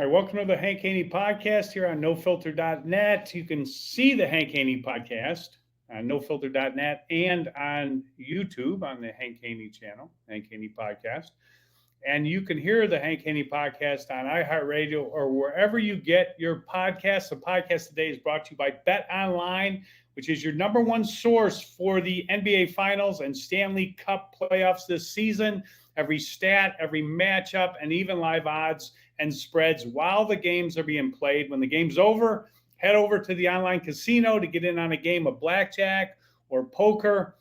All right, welcome to the Hank Haney Podcast here on nofilter.net. You can see the Hank Haney Podcast on nofilter.net and on YouTube on the Hank Haney channel, Hank Haney Podcast. And you can hear the Hank Haney Podcast on iHeartRadio or wherever you get your podcasts. The podcast today is brought to you by Bet Online, which is your number one source for the NBA Finals and Stanley Cup playoffs this season. Every stat, every matchup, and even live odds and spreads while the games are being played. When the game's over, head over to the online casino to get in on a game of blackjack or poker,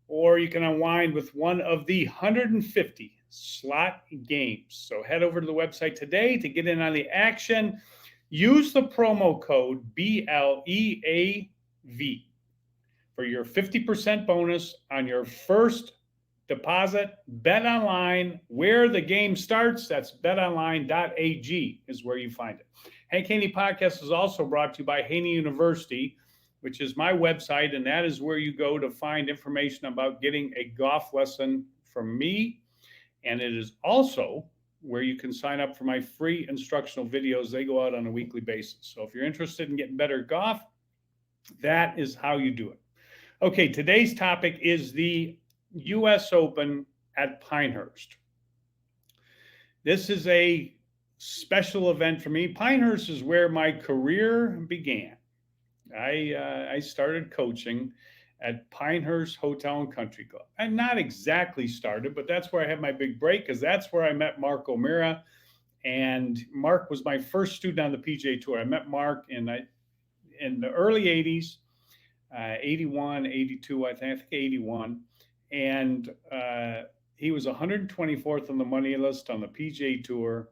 or you can unwind with one of the 150 slot games. So head over to the website today to get in on the action. Use the promo code BLEAV for your 50% bonus on your first deposit. Bet Online, where the game starts. That's betonline.ag is where you find it. Hank Haney Podcast is also brought to you by Haney University, which is my website, and that is where you go to find information about getting a golf lesson from me. And it is also where you can sign up for my free instructional videos. They go out on a weekly basis. So if you're interested in getting better at golf, that is how you do it. Okay, today's topic is the US Open at Pinehurst. This is a special event for me. Pinehurst is where my career began. I started coaching at Pinehurst Hotel and Country Club. And not exactly started, but that's where I had my big break, because that's where I met Mark O'Meara. And Mark was my first student on the PGA Tour. I met Mark in the early 80s, 81, 82, I think 81. And he was 124th on the money list on the PGA Tour.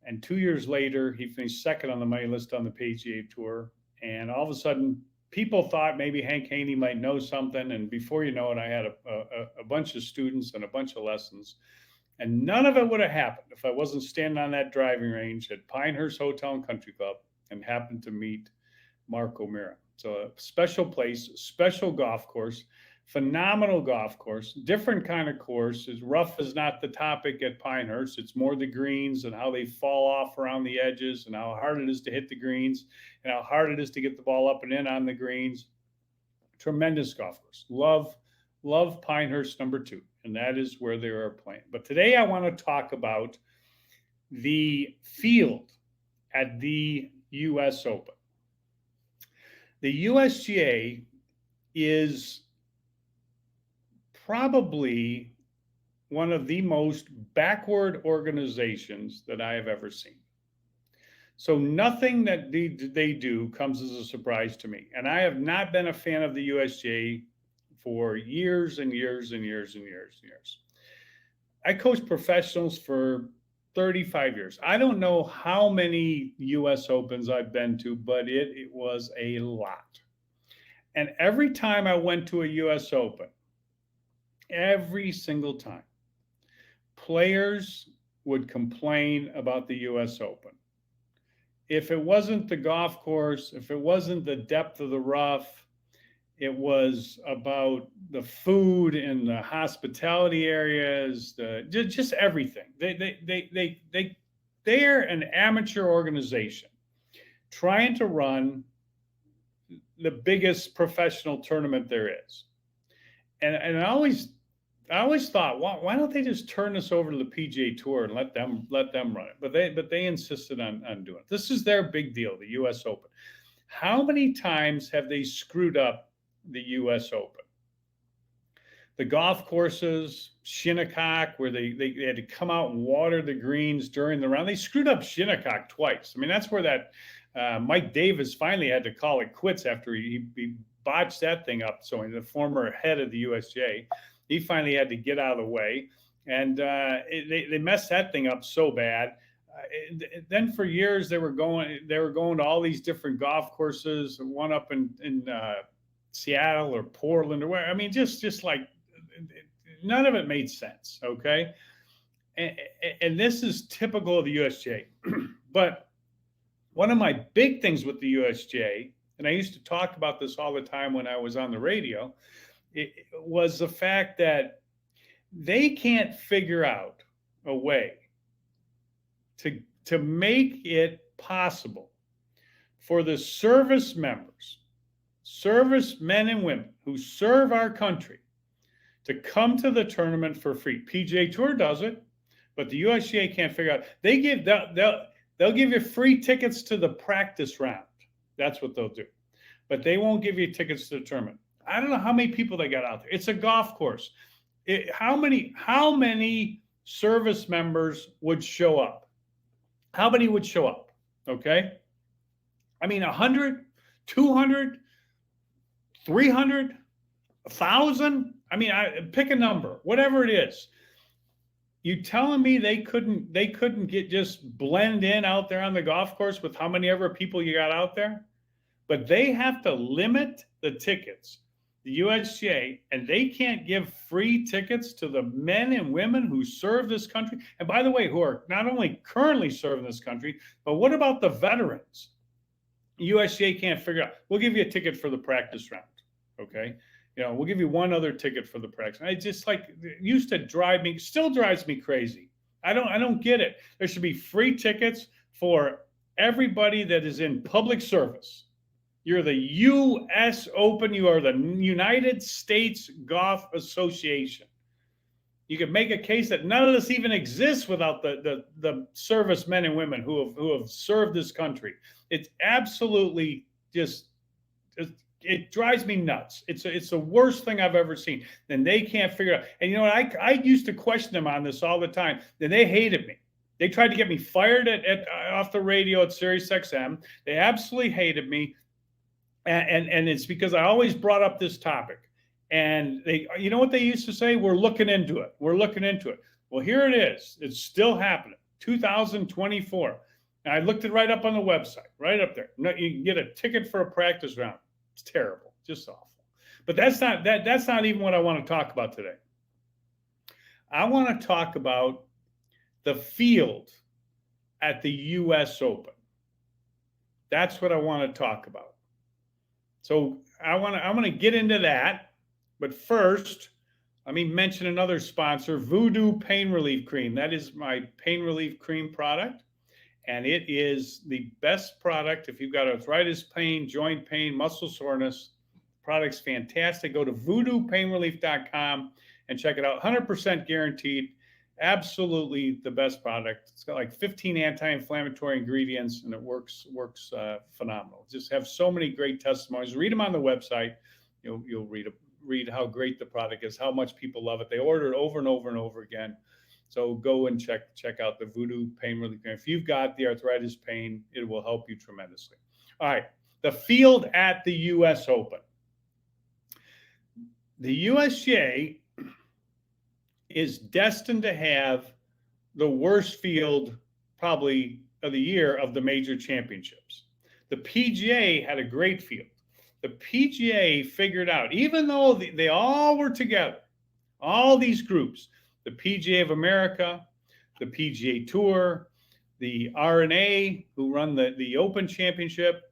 And 2 years later, he finished second on the money list on the PGA Tour. And all of a sudden, people thought maybe Hank Haney might know something. And before you know it, I had a bunch of students and a bunch of lessons. And none of it would have happened if I wasn't standing on that driving range at Pinehurst Hotel and Country Club and happened to meet Mark O'Meara. So a special place, special golf course. Phenomenal golf course, different kind of course. As rough is not the topic at Pinehurst. It's more the greens and how they fall off around the edges and how hard it is to hit the greens and how hard it is to get the ball up and in on the greens. Tremendous golf course. Love Pinehurst number 2, and that is where they are playing. But today I want to talk about the field at the US Open. The USGA is probably one of the most backward organizations that I have ever seen. So nothing that they do comes as a surprise to me. And I have not been a fan of the USGA for years and years and years and years and years. I coached professionals for 35 years. I don't know how many US Opens I've been to, but it was a lot. And every time I went to a US Open, every single time, players would complain about the US Open. If it wasn't the golf course, if it wasn't the depth of the rough, it was about the food in the hospitality areas, just everything. They're an amateur organization trying to run the biggest professional tournament there is. And I always thought, why don't they just turn this over to the PGA Tour and let them run it? But they insisted on doing it. This is their big deal, the US Open. How many times have they screwed up the US Open? The golf courses, Shinnecock, where they had to come out and water the greens during the round. They screwed up Shinnecock twice. I mean, that's where that Mike Davis finally had to call it quits after he botched that thing up. So the former head of the USGA, he finally had to get out of the way, and they messed that thing up so bad. Then for years they were going to all these different golf courses, one up in Seattle or Portland or where. I mean, just like none of it made sense. Okay, and this is typical of the USGA. But one of my big things with the USGA, and I used to talk about this all the time when I was on the radio, it was the fact that they can't figure out a way to to make it possible for the service members, service men and women who serve our country, to come to the tournament for free. PGA Tour does it, but the USGA can't figure out. They'll give you free tickets to the practice round. That's what they'll do. But they won't give you tickets to the tournament. I don't know how many people they got out there. It's a golf course. How many service members would show up? How many would show up? Okay. I mean, 100, 200, 300, 1,000. I mean, pick a number, whatever it is. You telling me they couldn't get just blend in out there on the golf course with how many ever people you got out there? But they have to limit the tickets, the USGA, and they can't give free tickets to the men and women who serve this country. And by the way, who are not only currently serving this country, but what about the veterans? USGA can't figure out. We'll give you a ticket for the practice round. Okay. We'll give you one other ticket for the practice. I just it used to still drives me crazy. I don't get it. There should be free tickets for everybody that is in public service. You're the US Open. You are the United States Golf Association. You could make a case that none of this even exists without the service men and women who have served this country. It's absolutely just, it drives me nuts. It's the worst thing I've ever seen. And they can't figure it out. And you know what? I used to question them on this all the time. And they hated me. They tried to get me fired off the radio at Sirius XM. They absolutely hated me. And it's because I always brought up this topic. And you know what they used to say? We're looking into it. We're looking into it. Well, here it is. It's still happening. 2024. And I looked it right up on the website, right up there. You can get a ticket for a practice round. It's terrible, just awful. But that's not even what I want to talk about today. I want to talk about the field at the US Open. That's what I want to talk about. So I want to get into that. But first, let me mention another sponsor, Voodoo Pain Relief Cream. That is my pain relief cream product. And it is the best product if you've got arthritis pain, joint pain, muscle soreness. The product's fantastic. Go to voodoopainrelief.com and check it out. 100% guaranteed. Absolutely the best product. It's got like 15 anti-inflammatory ingredients, and it works phenomenal. Just have so many great testimonies. Read them on the website. You'll read how great the product is, how much people love it. They order it over and over and over again. So go and check out the Voodoo Pain Relief. If you've got the arthritis pain, it will help you tremendously. All right, the field at the US Open. The USGA is destined to have the worst field probably of the year of the major championships. The PGA had a great field. The PGA figured out, even though they all were together, all these groups, the PGA of America, the PGA Tour, the RNA, who run the Open Championship,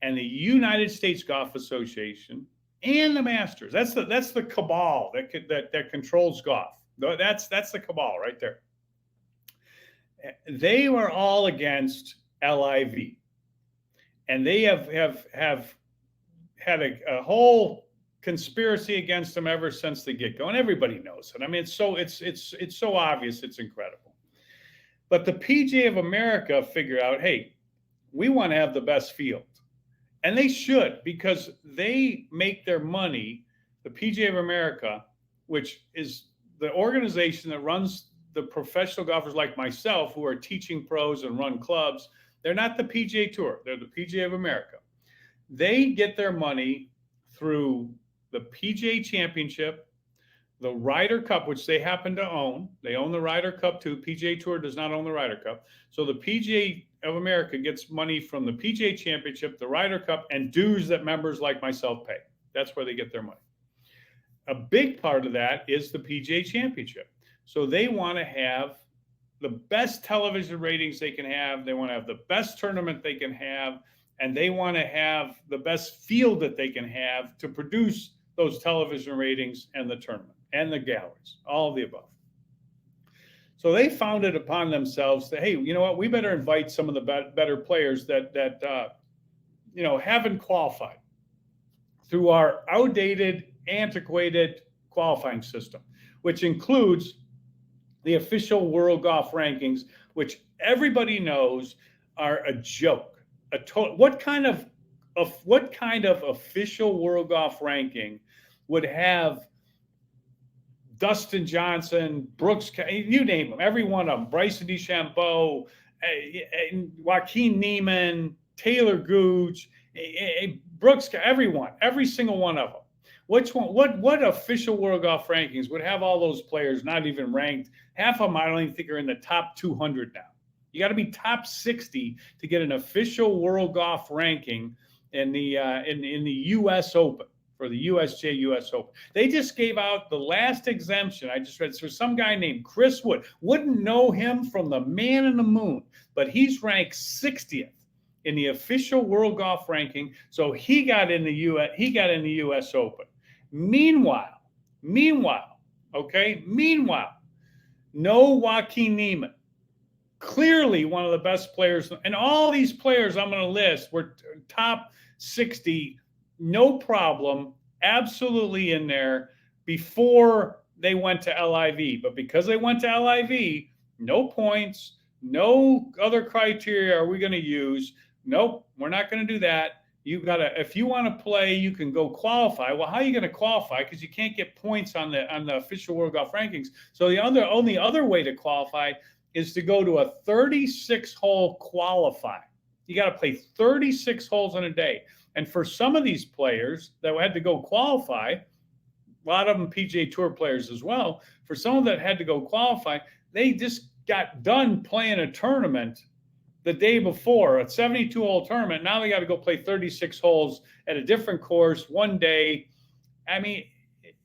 and the United States Golf Association, and the Masters. That's the cabal that controls golf. That's the cabal right there. They were all against LIV, and they have had a whole conspiracy against them ever since the get-go, and everybody knows it. I mean, it's so obvious, it's incredible. But the PGA of America figured out, hey, we want to have the best field, and they should, because they make their money. The PGA of America, which is the organization that runs the professional golfers like myself who are teaching pros and run clubs, they're not the PGA Tour. They're the PGA of America. They get their money through the PGA Championship, the Ryder Cup, which they happen to own. They own the Ryder Cup too. PGA Tour does not own the Ryder Cup. So the PGA of America gets money from the PGA Championship, the Ryder Cup, and dues that members like myself pay. That's where they get their money. A big part of that is the PGA Championship. So they want to have the best television ratings they can have. They want to have the best tournament they can have. And they want to have the best field that they can have to produce those television ratings and the tournament and the galleries, all of the above. So they found it upon themselves that, hey, you know what, we better invite some of the better players that haven't qualified through our outdated, antiquated qualifying system, which includes the official world golf rankings, which everybody knows are a joke. What kind of official world golf ranking would have Dustin Johnson, Brooks, you name them, every one of them, Bryson DeChambeau, Joaquin Niemann, Taylor Gooch, Brooks, every single one of them. Which one? What official world golf rankings would have all those players not even ranked? Half of them, I don't even think, are in the top 200 now. You got to be top 60 to get an official world golf ranking in the US Open, for the USGA US Open. They just gave out the last exemption. I just read it's for some guy named Chris Wood. Wouldn't know him from the man in the moon, but he's ranked 60th in the official world golf ranking. So he got in the US Open. Meanwhile, no Joaquin Niemann. Clearly one of the best players. And all these players I'm going to list were top 60, no problem, absolutely in there before they went to LIV. But because they went to LIV, no points, no other criteria are we going to use. Nope, we're not going to do that. If you want to play, you can go qualify. Well, how are you going to qualify? Because you can't get points on the official world golf rankings. So the only other way to qualify is to go to a 36-hole qualify. You got to play 36 holes in a day. And for some of these players that had to go qualify, a lot of them PGA Tour players as well, for some of that had to go qualify, they just got done playing a tournament the day before, a 72-hole tournament. Now they got to go play 36 holes at a different course one day. I mean,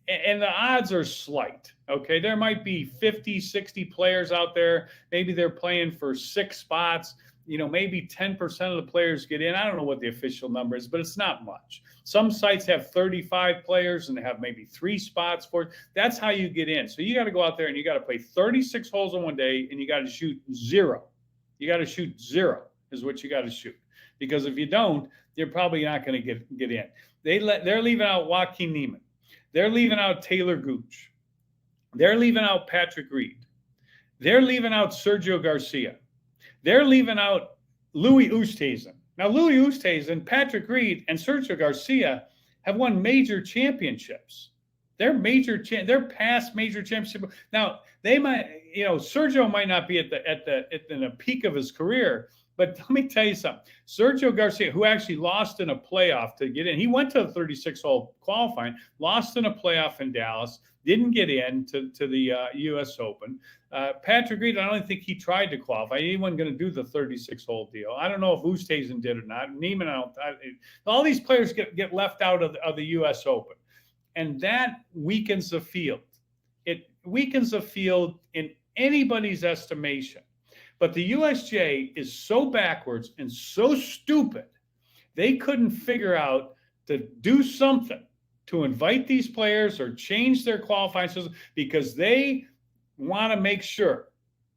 and the odds are slight, okay? There might be 50, 60 players out there. Maybe they're playing for 6 spots. Maybe 10% of the players get in. I don't know what the official number is, but it's not much. Some sites have 35 players and they have maybe 3 spots for it. That's how you get in. So you got to go out there and you got to play 36 holes in one day and you got to shoot 0. You got to shoot 0 is what you got to shoot. Because if you don't, you're probably not going to get in. They're leaving out Joaquin Niemann. They're leaving out Taylor Gooch. They're leaving out Patrick Reed. They're leaving out Sergio Garcia. They're leaving out Louis Oosthuizen. Now, Louis Oosthuizen, Patrick Reed, and Sergio Garcia have won major championships. They're past major championship. Now, they might, Sergio might not be at the peak of his career, but let me tell you something. Sergio Garcia, who actually lost in a playoff to get in, he went to the 36-hole qualifying, lost in a playoff in Dallas, didn't get in to the US Open. Patrick Reed, I don't think he tried to qualify. He wasn't going to do the 36-hole deal. I don't know if Oosthuizen did or not. Neiman, all these players get left out of the US Open. And that weakens the field. It weakens the field in anybody's estimation. But the USGA is so backwards and so stupid, they couldn't figure out to do something to invite these players or change their qualifying system because they want to make sure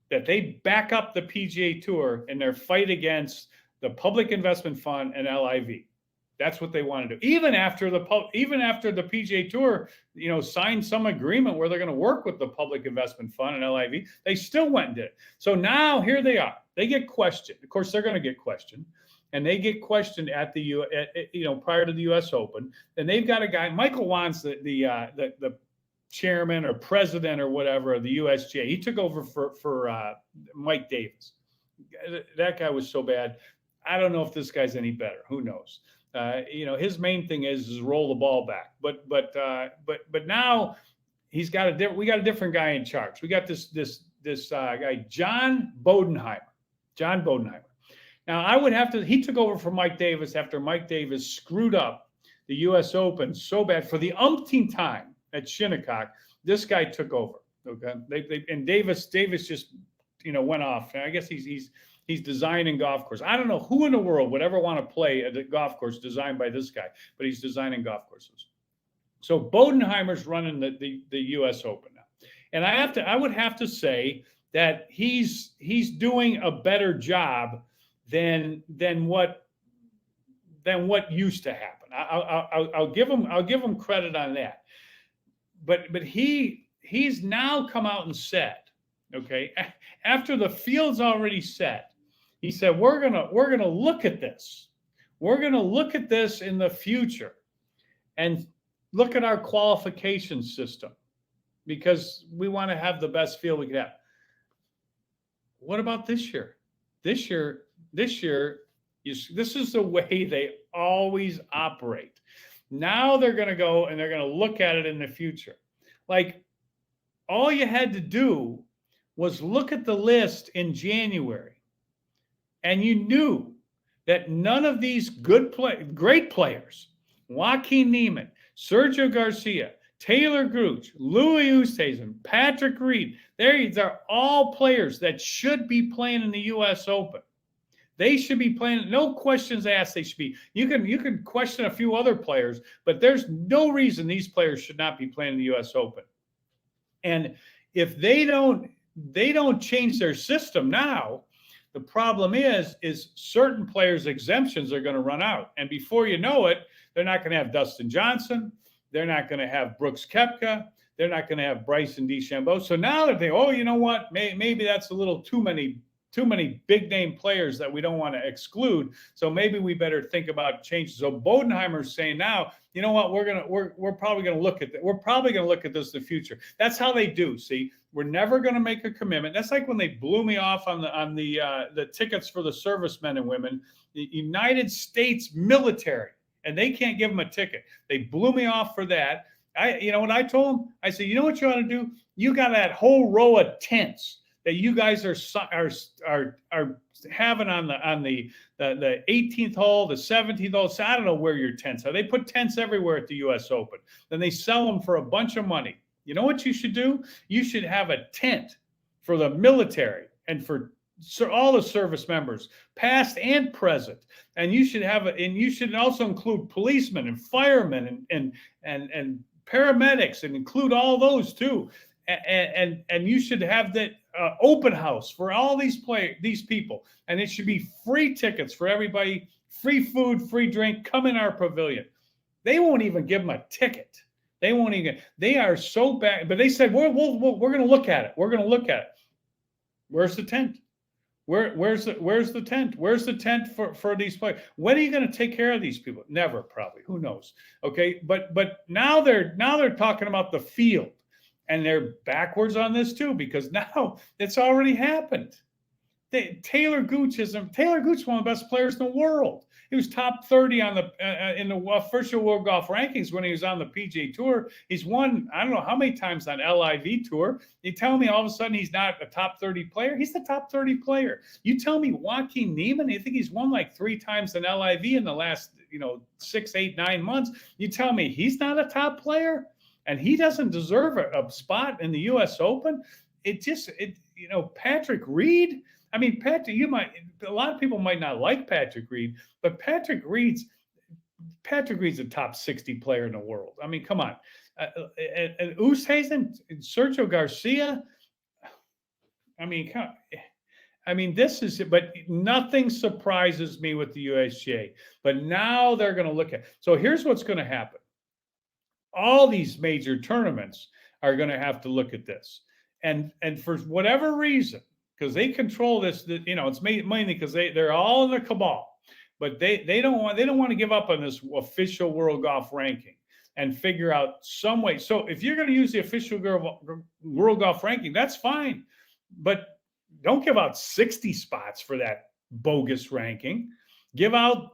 that they back up the PGA Tour in their fight against the Public Investment Fund and LIV. That's what they want to do. Even after the PGA Tour, signed some agreement where they're going to work with the Public Investment Fund and LIV, they still went and did it. So now here they are. They get questioned. Of course, they're going to get questioned, and they get questioned at prior to the U.S. Open. And they've got a guy, Michael Wan's the chairman or president or whatever of the USGA. He took over for Mike Davis. That guy was so bad. I don't know if this guy's any better. Who knows? His main thing is roll the ball back. But now we got a different guy in charge. We got this guy, John Bodenheimer. Now he took over for Mike Davis after Mike Davis screwed up the US Open so bad for the umpteenth time at Shinnecock. This guy took over. Okay. And Davis just, went off. I guess he's designing golf course. I don't know who in the world would ever want to play at a golf course designed by this guy, but he's designing golf courses. So Bodenheimer's running the US Open now. And I would have to say that he's doing a better job than what used to happen. I'll give him credit on that. But he's now come out and said, okay, after the field's already set, he said we're gonna look at this. We're gonna look at this in the future and look at our qualification system because we want to have the best field we can have. What about this year? This year, this is the way they always operate. Now they're going to go and they're going to look at it in the future. Like, all you had to do was look at the list in January, and you knew that none of these great players, Joaquin Niemann, Sergio Garcia, Taylor Gooch, Louis Oosthuizen, Patrick Reed, they're all players that should be playing in the US Open. They should be playing, no questions asked, they should be. You can question a few other players, but there's no reason these players should not be playing in the US Open. And if they don't change their system now, the problem is certain players' exemptions are going to run out. And before you know it, they're not going to have Dustin Johnson. They're not going to have Brooks Koepka. They're not going to have Bryson DeChambeau. So now they're thinking, oh, you know what? Maybe that's a little too many big name players that we don't want to exclude. So maybe we better think about changes. So Bodenheimer's saying now, you know what? We're probably going to look at that. We're probably going to look at this in the future. That's how they do. See, we're never going to make a commitment. That's like when they blew me off on the tickets for the servicemen and women, the United States military. And they can't give them a ticket. They blew me off for that. You know what I told them? I said, you know what you ought to do? You got that whole row of tents that you guys are having on the 18th hole, the 17th hole. So I don't know where your tents are. They put tents everywhere at the U.S. Open. Then they sell them for a bunch of money. You know what you should do? You should have a tent for the military and for all the service members, past and present, and you should also include policemen and firemen and paramedics, and include all those too. And you should have that open house for all these people, and it should be free tickets for everybody, free food, free drink. Come in our pavilion. They won't even give them a ticket. They won't even. They are so bad. But they said we're going to look at it. We're going to look at it. Where's the tent? Where's the tent? Where's the tent for these players? When are you going to take care of these people? Never, probably. Who knows? Okay, but now they're talking about the field, and they're backwards on this too, because now it's already happened. Taylor Gooch is one of the best players in the world. He was top 30 on in the official World Golf Rankings when he was on the PGA Tour. He's won, I don't know how many times on LIV Tour. You tell me all of a sudden he's not a top 30 player? He's the top 30 player. You tell me Joaquin Niemann, you think he's won like 3 times on LIV in the last 6, 8, 9 months. You tell me he's not a top player and he doesn't deserve a spot in the U.S. Open? Patrick Reed. I mean, a lot of people might not like Patrick Reed, but Patrick Reed's a top 60 player in the world. I mean, come on. And Oosthuizen, Sergio Garcia. I mean, this is it, but nothing surprises me with the USGA. But now they're going to look at. So here's what's going to happen. All these major tournaments are going to have to look at this. And for whatever reason, because they control this, it's mainly because they're all in the cabal, but they don't want to give up on this official World Golf Ranking and figure out some way. So if you're going to use the official World Golf Ranking, that's fine, but don't give out 60 spots for that bogus ranking. Give out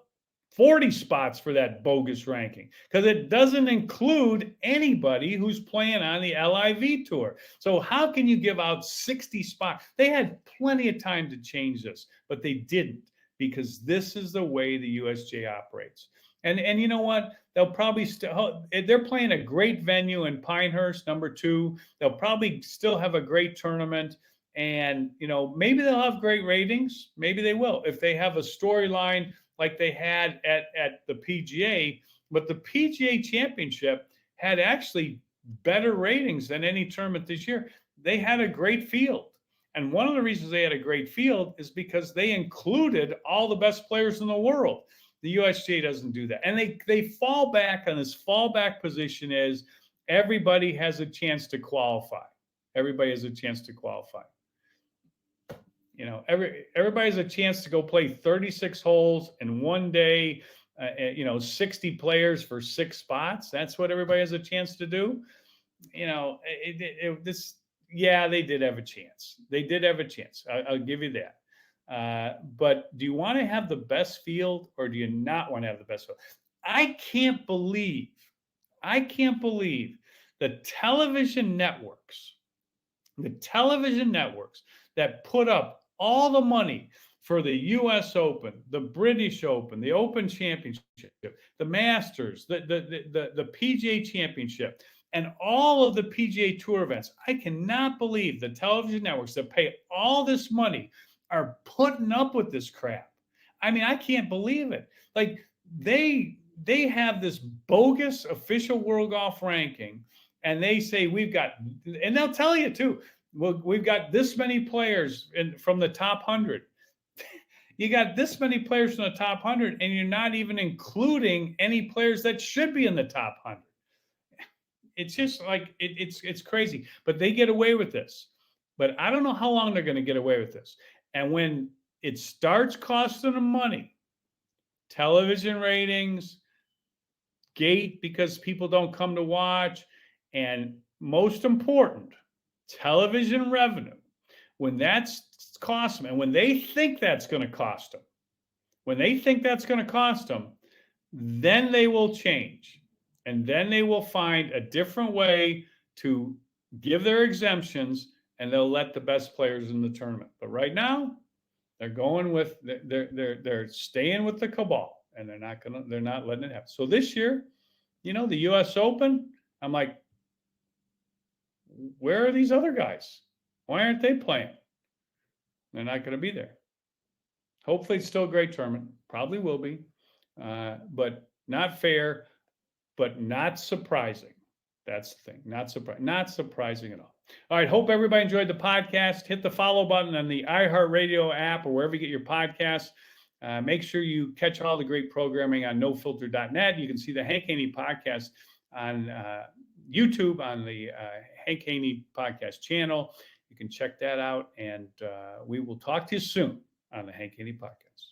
40 spots for that bogus ranking, because it doesn't include anybody who's playing on the LIV Tour. So how can you give out 60 spots? They had plenty of time to change this, but they didn't, because this is the way the USGA operates. And you know what? They'll probably they're playing a great venue in Pinehurst, number 2. They'll probably still have a great tournament. And, maybe they'll have great ratings. Maybe they will. If they have a storyline like they had at the PGA, but the PGA Championship had actually better ratings than any tournament this year. They had a great field. And one of the reasons they had a great field is because they included all the best players in the world. The USGA doesn't do that. And they fall back on this fallback position is everybody has a chance to qualify. Everybody has a chance to qualify. Everybody has a chance to go play 36 holes in one day, 60 players for 6 spots. That's what everybody has a chance to do. They did have a chance. They did have a chance. I'll give you that. But do you want to have the best field or do you not want to have the best field? I can't believe the television networks that put up all the money for the US Open, the British Open, the Open Championship, the Masters, the PGA Championship, and all of the PGA Tour events. I cannot believe the television networks that pay all this money are putting up with this crap. I mean, I can't believe it. Like they have this bogus official world golf ranking, and they say and they'll tell you too, well, we've got this many players from the top 100. You got this many players from the top 100, and you're not even including any players that should be in the top 100. It's just like it's crazy, but they get away with this. But I don't know how long they're going to get away with this. And when it starts costing them money, television ratings, gate because people don't come to watch, and most important, television revenue. When that's cost them, and when they think that's going to cost them, then they will change. And then they will find a different way to give their exemptions, and they'll let the best players in the tournament. But right now, they're going with they're staying with the cabal, and they're not letting it happen. So this year, the US Open, I'm like, where are these other guys? Why aren't they playing? They're not going to be there. Hopefully, it's still a great tournament. Probably will be, but not fair. But not surprising. That's the thing. Not surprising at all. All right. Hope everybody enjoyed the podcast. Hit the follow button on the iHeartRadio app or wherever you get your podcasts. Make sure you catch all the great programming on nofilter.net. You can see the Hank Haney Podcast on YouTube on the Hank Haney Podcast channel. You can check that out. And we will talk to you soon on the Hank Haney Podcast.